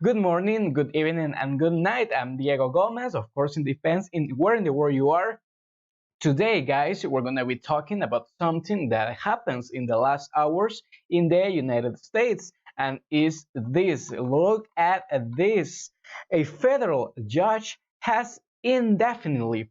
Good morning, good evening, and good night. I'm Diego Gomez, of course, it depends in where in the world you are. Today, guys, we're going to be talking about something that happens in the last hours in the United States. And is this, look at this. A federal judge has indefinitely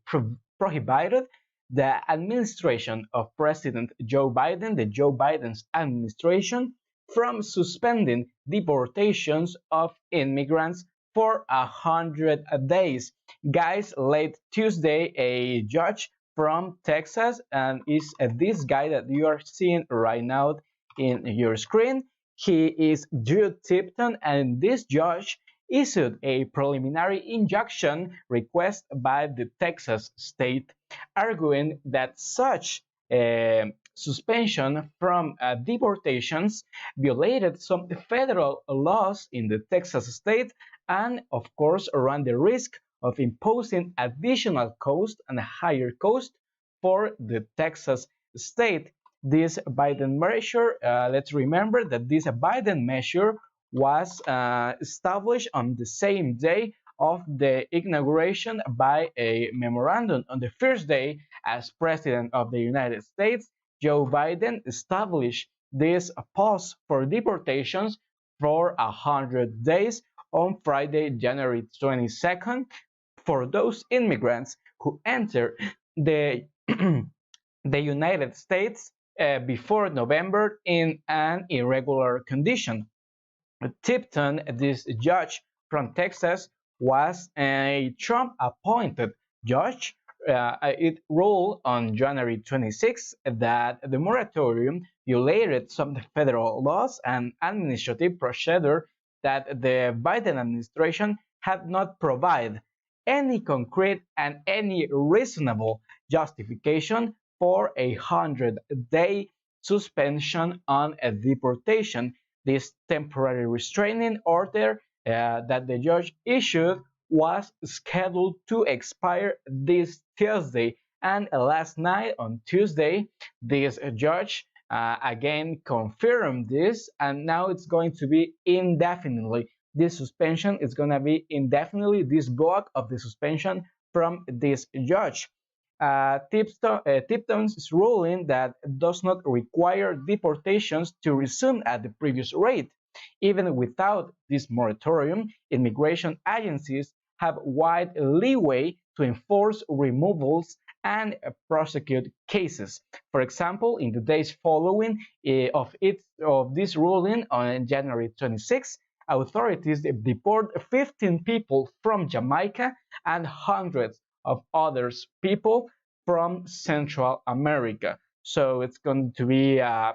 prohibited the administration of President Joe Biden, the Joe Biden's administration, from suspending deportations of immigrants for 100 days. Guys, late Tuesday, a judge from Texas, and is this guy that you are seeing right now in your screen. He is Drew Tipton, and this judge issued a preliminary injunction request by the Texas state, arguing that such suspension from deportations violated some federal laws in the Texas state and, of course, ran the risk of imposing additional cost and a higher cost for the Texas state. This Biden measure, let's remember that this Biden measure was established on the same day of the inauguration by a memorandum. On the first day as President of the United States, Joe Biden established this pause for deportations for 100 days on Friday, January 22nd, for those immigrants who enter the, the United States before November in an irregular condition. Tipton, this judge from Texas, was a Trump-appointed judge. It ruled on January 26 that the moratorium violated some federal laws and administrative procedure that the Biden administration had not provided any concrete and any reasonable justification for a 100-day suspension on a deportation. This temporary restraining order that the judge issued was scheduled to expire this Tuesday, and last night on Tuesday, this judge again confirmed this, and now it's going to be indefinitely. This suspension is going to be indefinitely, this block of the suspension from this judge. Tipton's ruling that does not require deportations to resume at the previous rate. Even without this moratorium, immigration agencies have wide leeway to enforce removals and prosecute cases. For example, in the days following of this ruling on January 26, authorities deport 15 people from Jamaica and hundreds of other people from Central America. So it's going to be a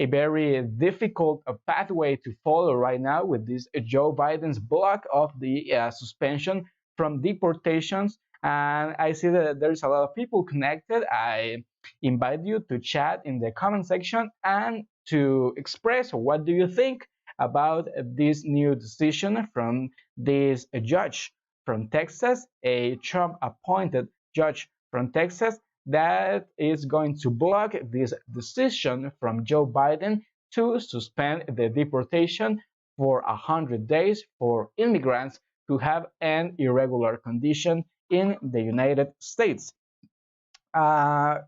very difficult pathway to follow right now with this Joe Biden's block of the suspension from deportations. And I see that there's a lot of people connected. I invite you to chat in the comment section and to express what do you think about this new decision from this judge from Texas, a Trump-appointed judge from Texas, that is going to block this decision from Joe Biden to suspend the deportation for 100 days for immigrants who have an irregular condition in the United States. I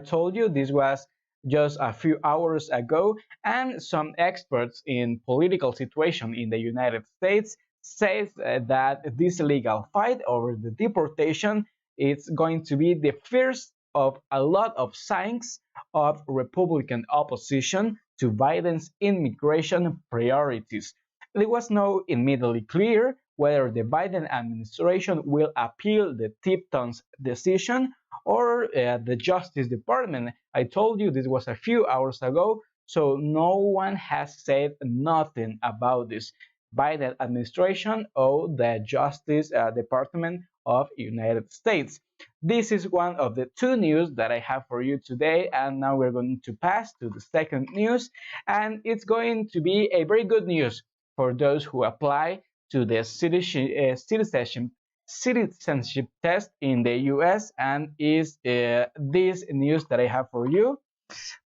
told you this was just a few hours ago, and some experts in political situation in the United States says that this legal fight over the deportation is going to be the first of a lot of signs of Republican opposition to Biden's immigration priorities. It was not immediately clear whether the Biden administration will appeal the Tipton's decision or the Justice Department. I told you this was a few hours ago, so no one has said nothing about this. Biden administration or the Justice Department of United States. This is one of the two news that I have for you today, and now we're going to pass to the second news, and it's going to be a very good news for those who apply to the citizenship test in the US, and is this news that I have for you.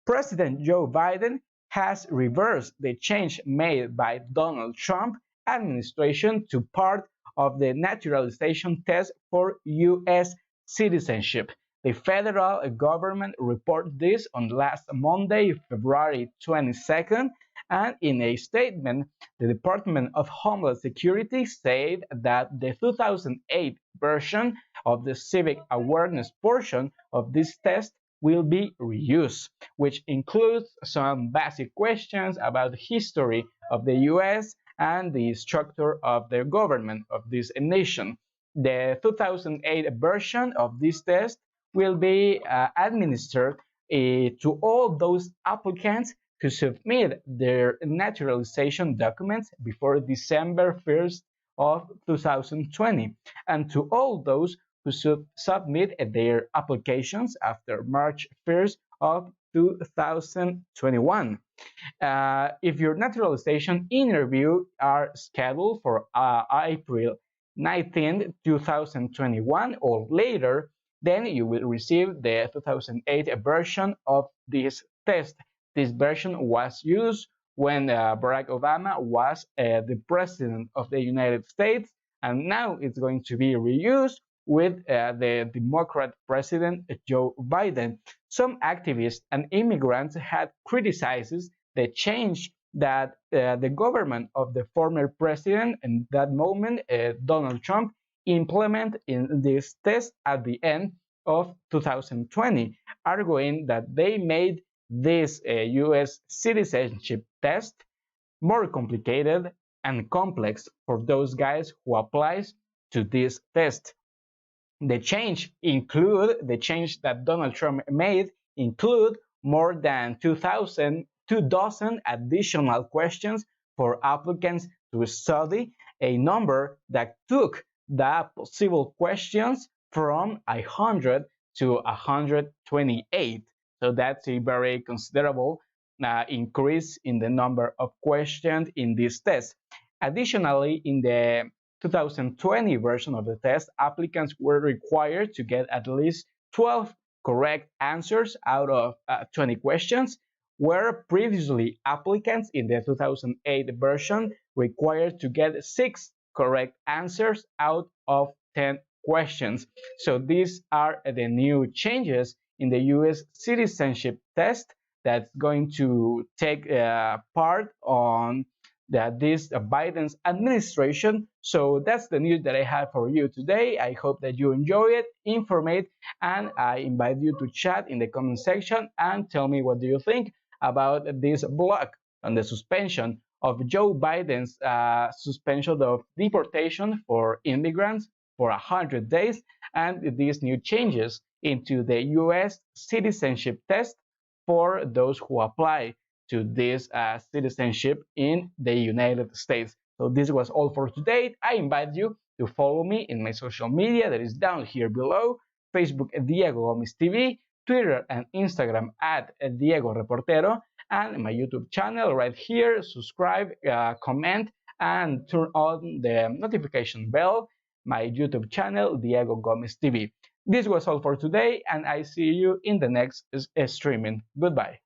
President Joe Biden has reversed the change made by Donald Trump administration to part of the naturalization test for U.S. citizenship. The federal government reported this on last Monday, February 22nd, and in a statement, the Department of Homeland Security said that the 2008 version of the civic awareness portion of this test will be reused, which includes some basic questions about the history of the US and the structure of the government of this nation. The 2008 version of this test will be administered to all those applicants who submit their naturalization documents before December 1st of 2020, and to all those who should submit their applications after March 1st of 2021. If your naturalization interview are scheduled for April 19, 2021 or later, then you will receive the 2008 version of this test. This version was used when Barack Obama was the president of the United States, and now it's going to be reused with the Democrat president Joe Biden. Some activists and immigrants had criticized the change that the government of the former president in that moment, Donald Trump, implemented in this test at the end of 2020, arguing that they made this U.S. citizenship test more complicated and complex for those guys who applies to this test. The change that Donald Trump made include more than 2 dozen additional questions for applicants to study, a number that took the possible questions from 100 to 128. So that's a very considerable increase in the number of questions in this test. Additionally, in the 2020 version of the test, applicants were required to get at least 12 correct answers out of 20 questions, where previously applicants in the 2008 version required to get 6 correct answers out of 10 questions. So these are the new changes in the U.S. citizenship test that's going to take part on this Biden's administration. So that's the news that I have for you today. I hope that you enjoy it, inform, and I invite you to chat in the comment section and tell me what do you think about this blog on the suspension of Joe Biden's suspension of deportation for immigrants for 100 days and these new changes into the U.S. citizenship test for those who apply to this citizenship in the United States. So this was all for today. I invite you to follow me in my social media that is down here below: Facebook Diego Gomez TV, Twitter and Instagram at Diego Reportero, and my YouTube channel right here. Subscribe, comment, and turn on the notification bell. My YouTube channel, Diego Gomez TV. This was all for today, and I see you in the next streaming. Goodbye.